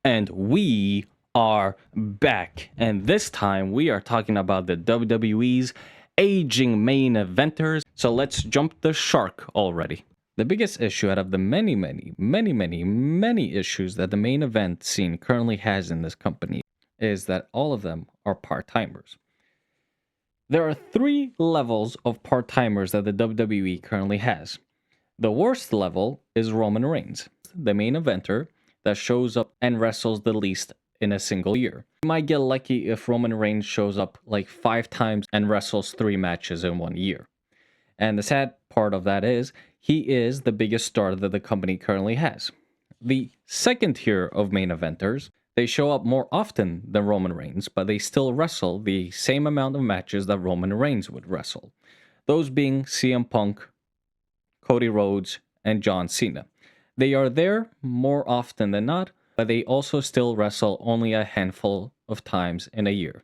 And we are back. And this time we are talking about the WWE's aging main eventers. So let's jump the shark already. The biggest issue out of the many issues that the main event scene currently has in this company is that all of them are part-timers. There are 3 levels of part-timers that the WWE currently has. The worst level is Roman Reigns, the main eventer that shows up and wrestles the least in a single year. You might get lucky if Roman Reigns shows up like 5 times and wrestles 3 matches in 1 year. And the sad part of that is, he is the biggest star that the company currently has. The second tier of main eventers, they show up more often than Roman Reigns, but they still wrestle the same amount of matches that Roman Reigns would wrestle. Those being CM Punk, Cody Rhodes, and John Cena. They are there more often than not, but they also still wrestle only a handful of times in a year.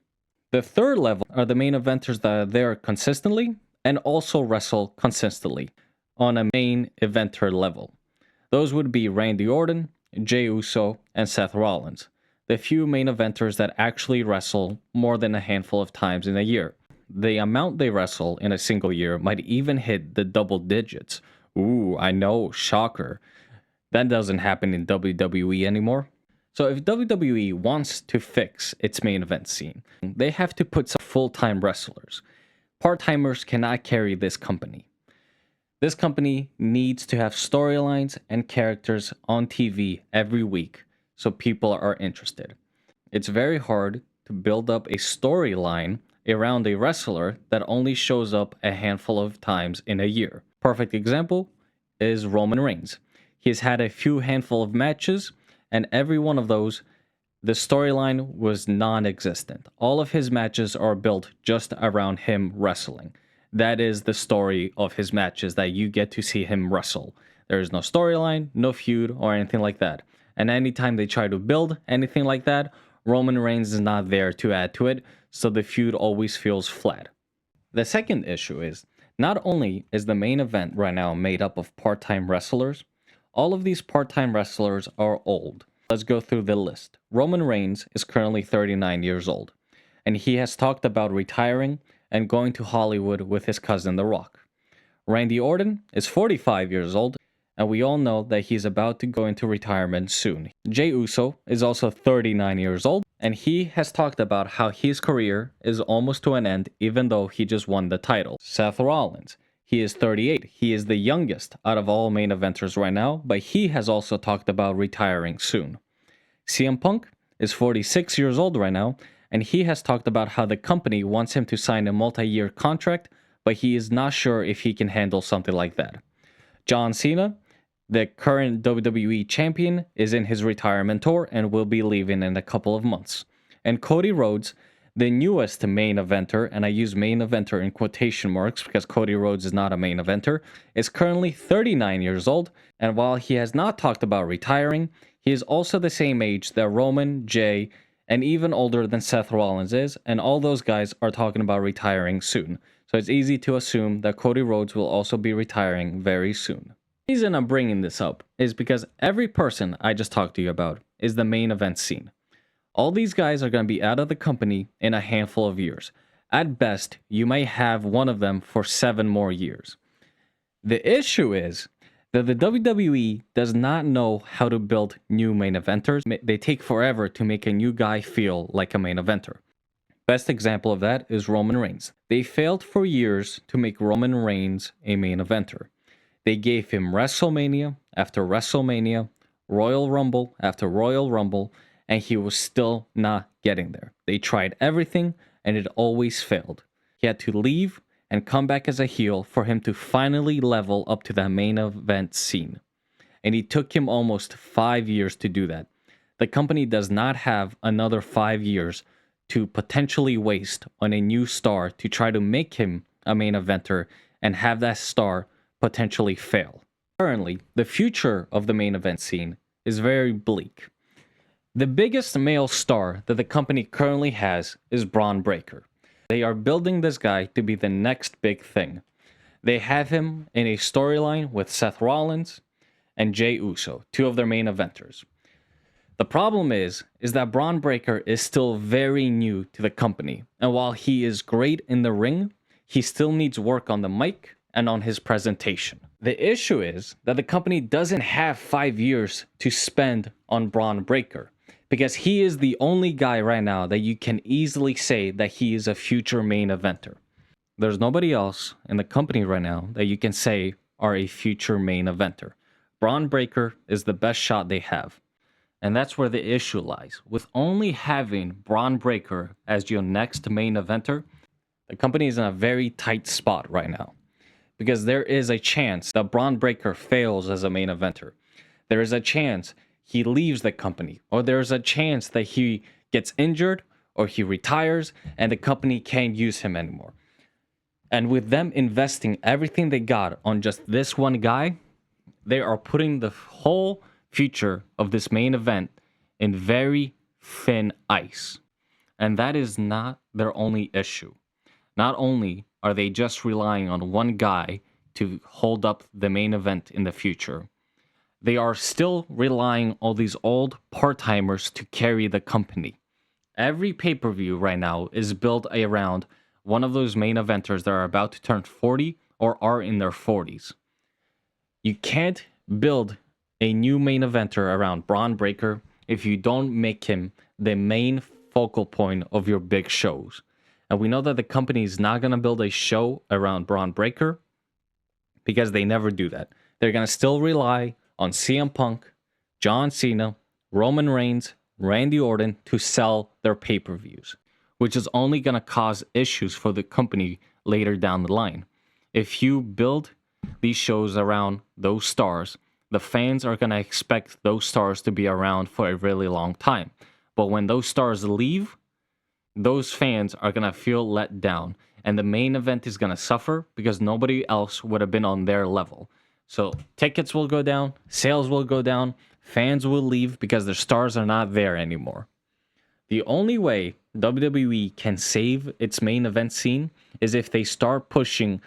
The third level are the main eventers that are there consistently and also wrestle consistently on a main eventer level. Those would be Randy Orton, Jey Uso, and Seth Rollins. The few main eventers that actually wrestle more than a handful of times in a year. The amount they wrestle in a single year might even hit the double digits. Ooh, I know, shocker. That doesn't happen in WWE anymore. So if WWE wants to fix its main event scene, they have to put some full-time wrestlers. Part-timers cannot carry this company. This company needs to have storylines and characters on TV every week so people are interested. It's very hard to build up a storyline around a wrestler that only shows up a handful of times in a year. Perfect example is Roman Reigns. He's had a few handful of matches, and every one of those, the storyline was non-existent. All of his matches are built just around him wrestling. That is the story of his matches, that you get to see him wrestle. There is no storyline, no feud, or anything like that. And anytime they try to build anything like that, Roman Reigns is not there to add to it, so the feud always feels flat. The second issue is, not only is the main event right now made up of part-time wrestlers, all of these part-time wrestlers are old. Let's go through the list. Roman Reigns is currently 39 years old, and he has talked about retiring and going to Hollywood with his cousin The Rock. Randy Orton is 45 years old, and we all know that he's about to go into retirement soon. Jey Uso is also 39 years old, and he has talked about how his career is almost to an end even though he just won the title. Seth Rollins, he is 38. He is the youngest out of all main eventers right now, but he has also talked about retiring soon. CM Punk is 46 years old right now, and he has talked about how the company wants him to sign a multi-year contract, but he is not sure if he can handle something like that. John Cena, the current WWE champion, is in his retirement tour and will be leaving in a couple of months. And Cody Rhodes, the newest main eventer, and I use main eventer in quotation marks because Cody Rhodes is not a main eventer, is currently 39 years old, and while he has not talked about retiring, he is also the same age that Roman, Jey, and even older than Seth Rollins is, and all those guys are talking about retiring soon. So it's easy to assume that Cody Rhodes will also be retiring very soon. The reason I'm bringing this up is because every person I just talked to you about is the main event scene. All these guys are going to be out of the company in a handful of years. At best, you may have one of them for 7 more years. The issue is that the WWE does not know how to build new main eventers. They take forever to make a new guy feel like a main eventer. Best example of that is Roman Reigns. They failed for years to make Roman Reigns a main eventer. They gave him WrestleMania after WrestleMania, Royal Rumble after Royal Rumble, and he was still not getting there. They tried everything, and it always failed. He had to leave and come back as a heel for him to finally level up to the main event scene. And it took him almost 5 years to do that. The company does not have another 5 years to potentially waste on a new star to try to make him a main eventer and have that star potentially fail. Currently, the future of the main event scene is very bleak. The biggest male star that the company currently has is Braun Breaker. They are building this guy to be the next big thing. They have him in a storyline with Seth Rollins and Jey Uso, 2 of their main eventers. The problem is that Braun Breaker is still very new to the company, and while he is great in the ring, he still needs work on the mic and on his presentation. The issue is that the company doesn't have 5 years to spend on Braun Breaker, because he is the only guy right now that you can easily say that he is a future main eventer. There's nobody else in the company right now that you can say are a future main eventer. Braun Breaker is the best shot they have. And that's where the issue lies. With only having Braun Breaker as your next main eventer, the company is in a very tight spot right now. Because there is a chance that Braun Breaker fails as a main eventer. There is a chance he leaves the company. Or there is a chance that he gets injured or he retires and the company can't use him anymore. And with them investing everything they got on just this one guy, they are putting the whole future of this main event in very thin ice. And that is not their only issue. Not only are they just relying on one guy to hold up the main event in the future, they are still relying on these old part-timers to carry the company. Every pay-per-view right now is built around one of those main eventers that are about to turn 40 or are in their 40s. You can't build a new main eventer around Braun Breaker if you don't make him the main focal point of your big shows. And we know that the company is not going to build a show around Braun Breaker because they never do that. They're going to still rely on CM Punk, John Cena, Roman Reigns, Randy Orton to sell their pay-per-views, which is only going to cause issues for the company later down the line. If you build these shows around those stars, the fans are going to expect those stars to be around for a really long time. But when those stars leave, those fans are going to feel let down. And the main event is going to suffer because nobody else would have been on their level. So tickets will go down, sales will go down, fans will leave because their stars are not there anymore. The only way WWE can save its main event scene is if they start pushing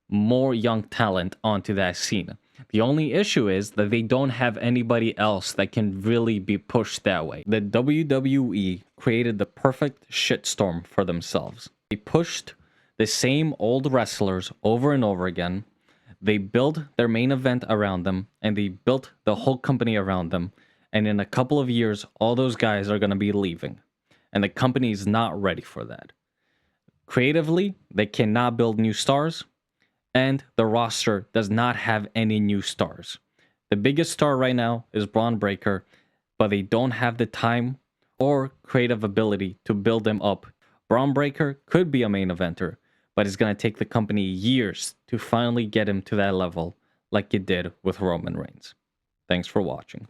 more young talent onto that scene. The only issue is that they don't have anybody else that can really be pushed that way. The WWE created the perfect shitstorm for themselves. They pushed the same old wrestlers over and over again. They built their main event around them, and they built the whole company around them. And in a couple of years, all those guys are going to be leaving. And the company is not ready for that. Creatively, they cannot build new stars. And the roster does not have any new stars. The biggest star right now is Braun Breaker, but they don't have the time or creative ability to build him up. Braun Breaker could be a main eventer, but it's going to take the company years to finally get him to that level like it did with Roman Reigns. Thanks for watching.